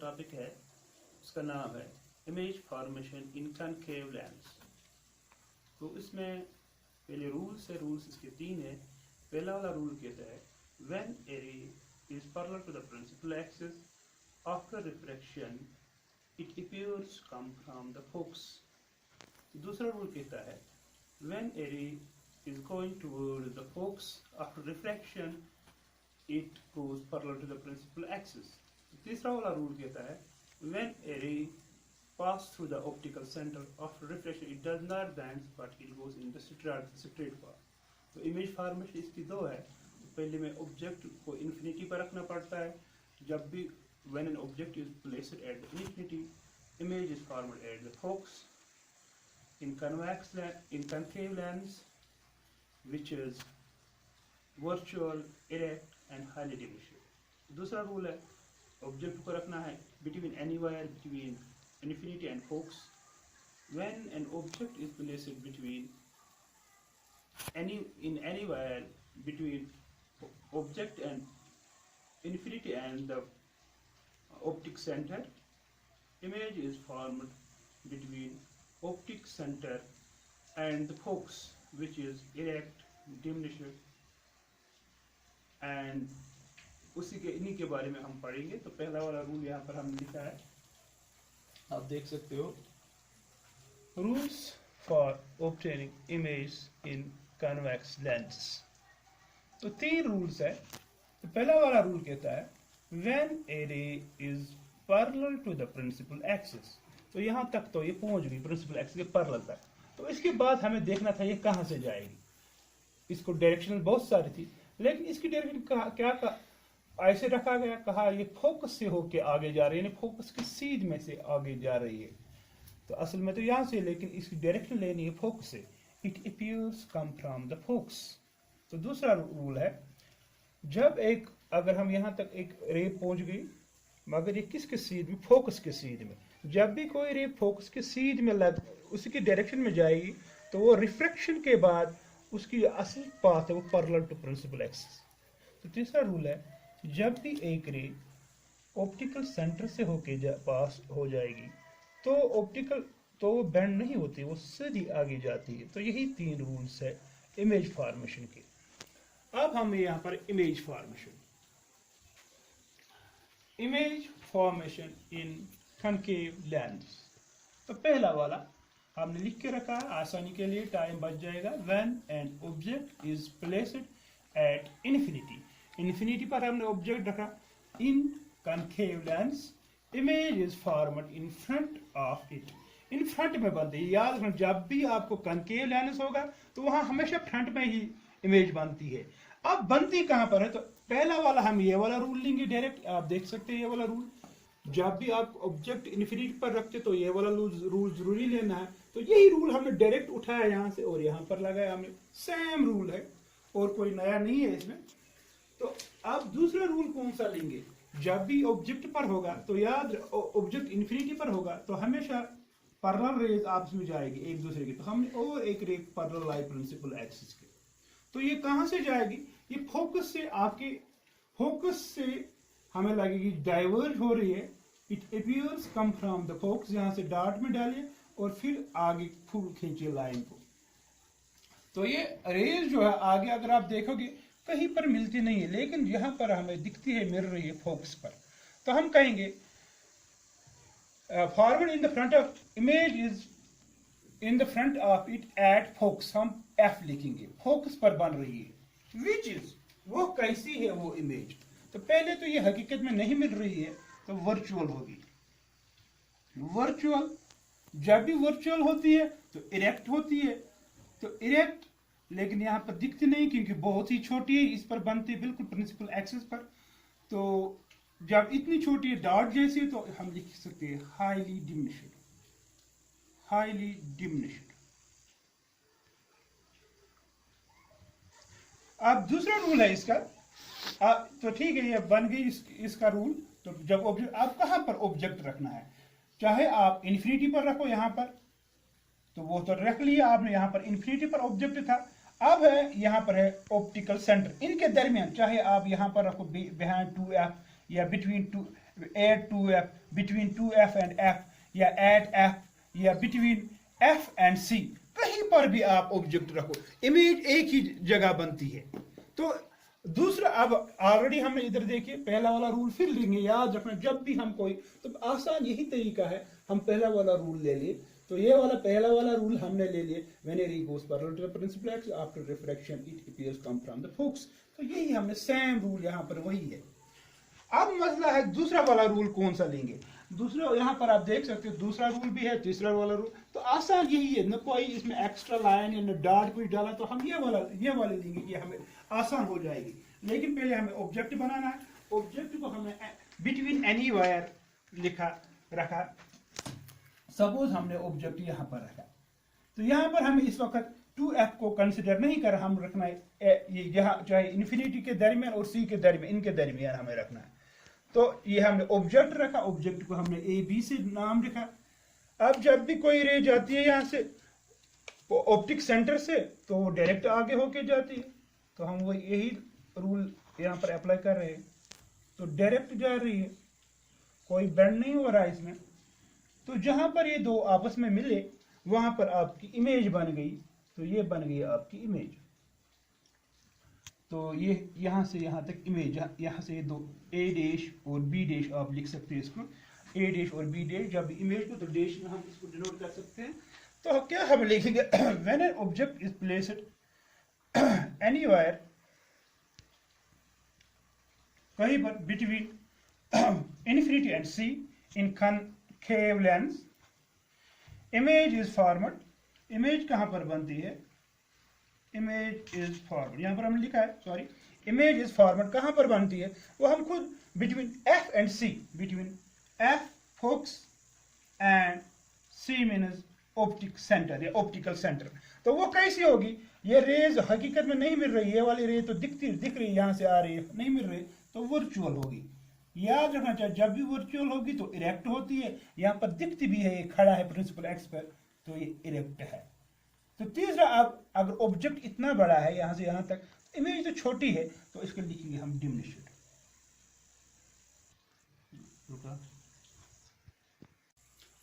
Topic है, उसका नाम है इमेज फॉर्मेशन इन कनकेव लेंस। तो इसमें पहले रूल्स इसके 3 है। पहला वाला रूल कहता है when a ray is parallel to the principal axis after refraction it appears come from the focus. दूसरा रूल कहता है when a ray is going toward the focus after refraction it goes parallel to the principal axis. तीसरा वाला rule कहता है when a ray pass through the optical center after reflection it does not dance but it goes in the straight path. तो image formation इसकी 2 है। पहले में object को इन्फिनिटी पर रखना पड़ता है। जब भी when an object is placed at the infinity image is formed at the focus in concave lens which is virtual, erect and highly diminished. दूसरा रूल है ऑब्जेक्ट को रखना है between anywhere between infinity and focus. When an object is placed between anywhere between object and infinity and the optic center, image is formed between optic center and the focus which is erect, diminished and उसी के इन्हीं के बारे में हम पढ़ेंगे। तो पहला वाला रूल यहाँ पर हमने लिखा है, आप देख सकते हो, rules for obtaining image in convex lens. तो 3 रूल्स है। तो पहला वाला रूल कहता है when a ray is parallel to the principal axis. तो यहाँ तक तो ये पहुंच गई प्रिंसिपल एक्सिस के पैरेलल तक। तो इसके बाद हमें देखना था ये कहाँ से जाएगी। इसको डायरेक्शन बहुत सारी थी लेकिन इसकी डायरेक्शन क्या ऐसे रखा गया, कहा ये फोकस से होके आगे जा रही है, यानी फोकस की सीध में से आगे जा रही है। तो असल में तो यहाँ से, लेकिन इसकी डायरेक्शन लेनी है फोकस से। It appears come from the focus. तो दूसरा रूल है जब अगर हम यहाँ तक एक रे पहुंच गई मगर ये किसके सीध में, फोकस के सीध में, जब भी कोई रे फोकस के सीध में उसकी डायरेक्शन में जाएगी तो वो रिफ्रैक्शन के बाद उसकी असल पाथ है वो पैरेलल टू प्रिंसिपल एक्सिस। तो तीसरा रूल है जब भी एक रे ऑप्टिकल सेंटर से होके पास हो जाएगी तो वो बेंड नहीं होती, वो सीधी आगे जाती है। तो यही 3 रूल्स है इमेज फॉर्मेशन के। अब हम यहाँ पर इमेज फॉर्मेशन इन कनकेव लेंस। तो पहला वाला हमने लिख के रखा है आसानी के लिए, टाइम बच जाएगा। When an object is placed at infinity पर हमने ऑब्जेक्ट रखा in concave lens image is formed in front of it. In front में बनती है, याद रखना जब भी आपको कनकेव लेंस होगा तो वहां हमेशा फ्रंट में ही इमेज बनती है। अब बनती कहां पर है, तो पहला वाला हम ये वाला रूल लेंगे डायरेक्ट। आप देख सकते हैं ये वाला रूल, जब भी आप ऑब्जेक्ट इन्फिनिटी पर रखते तो ये वाला रूल जरूरी लेना है। तो यही रूल हमने डायरेक्ट उठाया यहाँ से और यहाँ पर लगाया हमने, सेम रूल है और कोई नया नहीं है इसमें। तो अब दूसरा रूल कौन सा लेंगे, जब भी ऑब्जेक्ट पर होगा तो याद, ऑब्जेक्ट इन्फिनिटी पर होगा तो हमेशा पैरेलल रेज आपस में जाएगी एक दूसरे की। तो हमने और एक रे पैरेलल लाई प्रिंसिपल एक्सिस के। तो ये कहां से जाएगी, ये फोकस से, आपके फोकस से हमें लगेगी डाइवर्ज हो रही है। It appears come from the focus, यहाँ से डॉट में डालिए और फिर आगे फुल खींचिए लाइन को। तो ये रेज जो है आगे अगर आप देखोगे कहीं पर मिलती नहीं है, लेकिन यहाँ पर हमें दिखती है, मिल रही है फोकस पर। तो हम कहेंगे forward in the front of image is in the front of it at focus. हम एफ लिखेंगे, फोकस पर बन रही है। विच इज, वो कैसी है वो इमेज। तो पहले तो ये हकीकत में नहीं मिल रही है तो वर्चुअल होगी। वर्चुअल, जब भी वर्चुअल होती है तो इरेक्ट होती है। तो इरेक्ट, लेकिन यहाँ पर दिखती नहीं क्योंकि बहुत ही छोटी है, इस पर बनती है बिल्कुल प्रिंसिपल एक्सिस पर। तो जब इतनी छोटी है डॉट जैसी तो हम लिख सकते हैं हाईली डिमिनिश्ड। अब दूसरा रूल है इसका। तो ठीक है, ये बन गई इसका रूल। तो जब ऑब्जेक्ट, आप कहां पर ऑब्जेक्ट रखना है, चाहे आप इन्फिनिटी पर रखो यहाँ पर, तो वो तो रख लिया आपने, यहाँ पर इन्फिनिटी पर ऑब्जेक्ट था। अब है यहाँ पर है ऑप्टिकल सेंटर, इनके दरमियान चाहे आप यहाँ पर रखो बिहाइंड 2f या between 2 at two F, between two F and F, या एट एफ, या बिटवीन एफ एंड सी, कहीं पर भी आप ऑब्जेक्ट रखो, इमेज एक ही जगह बनती है। तो दूसरा, अब ऑलरेडी हमने इधर देखिए पहला वाला रूल फिर लेंगे, याद रखना जब भी हम कोई, तो आसान यही तरीका है, हम पहला वाला रूल ले लिए, तो ये वाला पहला वाला रूल हमने ले लिए, when a ray goes parallel to the principal axis after refraction it appears come from the focus, तो यही हमने सेम रूल यहाँ पर वही है। अब मसला है दूसरा वाला रूल कौन सा लेंगे, दूसरा यहाँ पर आप देख सकते हो दूसरा रूल भी है, तीसरा वाला रूल, तो आसान यही है, न कोई इसमें एक्स्ट्रा लाइन या न डॉट कुछ डाला, तो हम ये वाले लेंगे, ये हमें आसान हो जाएगी। लेकिन पहले हमें ऑब्जेक्ट बनाना है, ऑब्जेक्ट को हमें बिटवीन एनी वायर रखा, सपोज हमने ऑब्जेक्ट यहाँ पर रखा, तो यहाँ पर हमें इस वक्त 2f को कंसिडर नहीं कर, हम रखना है ये यहाँ चाहे इन्फिनिटी के दरमियान और c के दरमियान, इनके दरमियान हमें रखना है। तो ये हमने ऑब्जेक्ट रखा, ऑब्जेक्ट को हमने ए बी से नाम लिखा। अब जब भी कोई रे जाती है यहाँ से ऑप्टिक सेंटर से, तो वो डायरेक्ट आगे होके जाती है, तो हम वो यही रूल यहाँ पर अप्लाई कर रहे हैं, तो डायरेक्ट जा रही है, कोई बेंड नहीं हो रहा है इसमें। तो जहां पर ये दो आपस में मिले वहां पर आपकी इमेज बन गई, तो ये बन गई आपकी इमेज। तो ये यहां से यहां तक इमेज, यहां से ये दो ए डैश और बी डैश आप लिख सकते हैं इसको, ए डैश और बी डैश, जब इमेज को तो डैश में हम इसको डिनोट कर सकते हैं। तो क्या हम लिखेंगे, when an object is placed anywhere, कहीं पर between infinity and C in concave lens, image is formed, image कहां पर बनती है, इमेज इज फॉर्मड, यहां पर हमने लिखा है, सॉरी, इमेज इज फॉर्मड कहां पर बनती है, वो हम खुद between F and C, between F focus and C means optic centre या ऑप्टिकल सेंटर। तो वो कैसी होगी, ये रेज हकीकत में नहीं मिल रही, ये वाली रे तो दिख रही है, यहां से आ रही है, नहीं मिल रही, तो वर्चुअल होगी। याद रखना चाहिए, जब भी वर्चुअल होगी तो इरेक्ट होती है, यहाँ पर दिखती भी है, ये खड़ा है प्रिंसिपल एक्स पर, तो ये इरेक्ट है। तो तीसरा, अब अगर ऑब्जेक्ट इतना बड़ा है यहाँ से यहाँ तक, इमेज तो छोटी है, तो इसको लिखेंगे हम डिमिनिश्ड।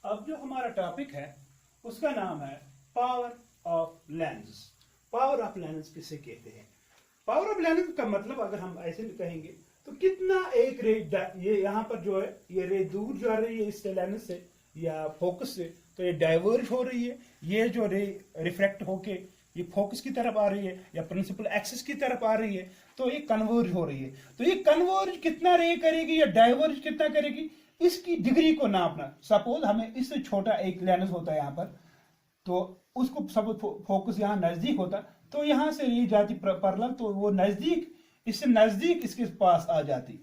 अब जो हमारा टॉपिक है उसका नाम है power of lens. Power of lens किसे कहते हैं, पावर ऑफ लेंस का मतलब अगर हम ऐसे कहेंगे तो कितना एक रे, ये यहाँ पर जो है ये रे दूर जा रही है इस लेंस से या फोकस से, तो ये डाइवर्ज हो रही है, ये जो रे रिफ्रैक्ट होके ये फोकस की तरफ आ रही है या प्रिंसिपल एक्सिस की तरफ आ रही है, तो ये कन्वर्ज हो रही है। तो ये कन्वर्ज कितना रे करेगी या डाइवर्ज कितना करेगी, इसकी डिग्री को नापना। सपोज हमें इससे छोटा एक लेंस होता है यहाँ पर, तो उसको सपोज फोकस यहाँ नजदीक होता, तो यहाँ से ये जाती पैरेलल, तो वो नजदीक, इससे नजदीक इसके पास आ जाती।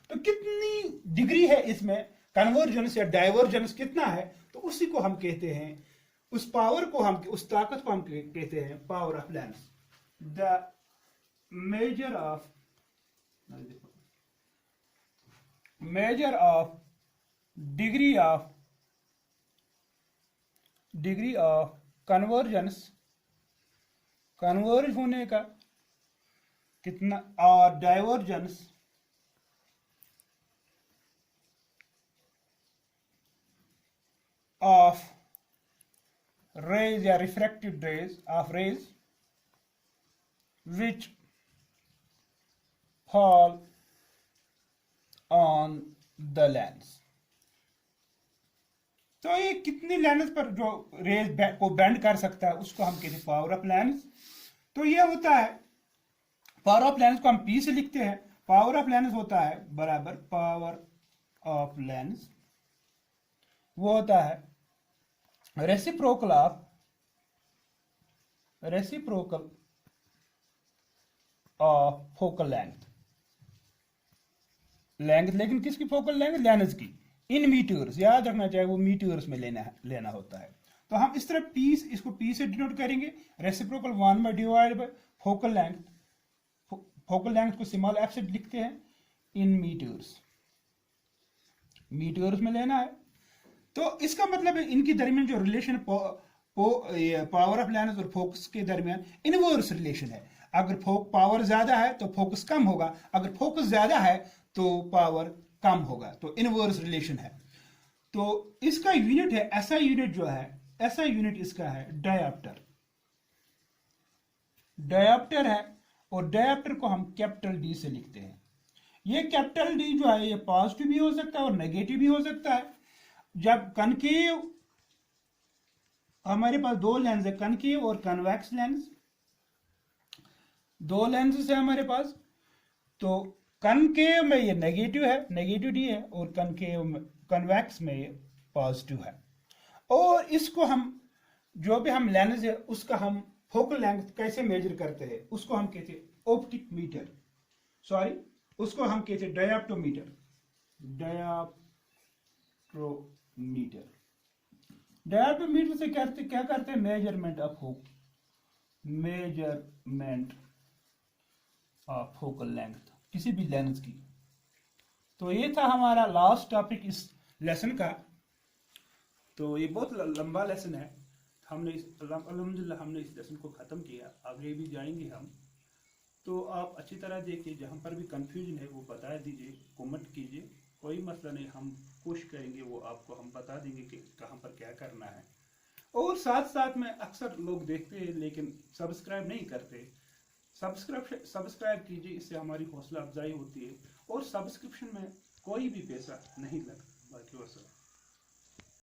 तो कितनी डिग्री है इसमें, कन्वर्जेंस या डाइवर्जेंस कितना है, तो उसी को हम कहते हैं, उस पावर को हम, उस ताकत को हम कहते हैं power of lens. The measure of degree of convergence, converge होने का कितना, और डाइवर्जेंस ऑफ रेज या refracted rays of rays which fall on the lens. तो ये कितनी लेंस पर जो रेज को बेंड कर सकता है उसको हम कहते हैं पावर ऑफ लेंस। तो ये होता है, पावर ऑफ लेंस को हम P से लिखते हैं, पावर ऑफ लेंस होता है बराबर पावर ऑफ लेंस, वो होता है रेसिप्रोकल ऑफ फोकल लेंथ, लेकिन किसकी फोकल लेंथ, लेंस की, इन मीटर्स, याद रखना चाहिए वो मीटर्स में लेना होता है। तो हम इस तरह इसको P से डिनोट करेंगे, रेसिप्रोकल 1 में divide by focal length, focal length को स्मॉल f से लिखते हैं इन मीटर्स में लेना है। तो इसका मतलब है इनकी दरमियान जो रिलेशन पावर ऑफ लेंस और फोकस के दरमियान इनवर्स रिलेशन है। अगर पावर ज्यादा है तो फोकस कम होगा, अगर फोकस ज्यादा है तो पावर कम होगा, तो इनवर्स रिलेशन है। तो इसका यूनिट है, ऐसा यूनिट जो है, ऐसा यूनिट इसका है डायप्टर। डायप्टर है, और डायप्टर को हम कैपिटल डी से लिखते हैं। ये कैपिटल डी जो है ये पॉजिटिव भी हो सकता है और नेगेटिव भी हो सकता है। जब कनकेव, हमारे पास दो लेंस है, कनकेव और कन्वेक्स लेंस, दो लेंस है हमारे पास। तो कनकेव में ये नेगेटिव है, नेगेटिव डी है, और कनकेव में, कन्वेक्स में ये पॉजिटिव है। और इसको हम, जो भी हम लेंस है उसका हम फोकल लेंथ कैसे मेजर करते हैं, उसको हम कहते हैं ऑप्टिक मीटर, सॉरी उसको हम कहते हैं डायप्टोमीटर। डायप्टोमीटर, डायप्टोमीटर से क्या करते हैं, मेजरमेंट ऑफ फोकल लेंथ किसी भी लेंस की। तो ये था हमारा लास्ट टॉपिक इस लेसन का। तो ये बहुत लंबा लेसन है, हमने अल्हम्दुलिल्लाह हमने इस लेसन को ख़त्म किया, आगे भी जाएंगे हम। तो आप अच्छी तरह देखिए, जहाँ पर भी कंफ्यूजन है वो बता दीजिए, कमेंट कीजिए, कोई मसला नहीं, हम कोशिश करेंगे वो आपको हम बता देंगे कि कहाँ पर क्या करना है। और साथ साथ में अक्सर लोग देखते हैं लेकिन सब्सक्राइब नहीं करते, सब्सक्राइब कीजिए, इससे हमारी हौसला अफजाई होती है। और सब्सक्रिप्शन में कोई भी पैसा नहीं लगता, बाकी वसल्लम।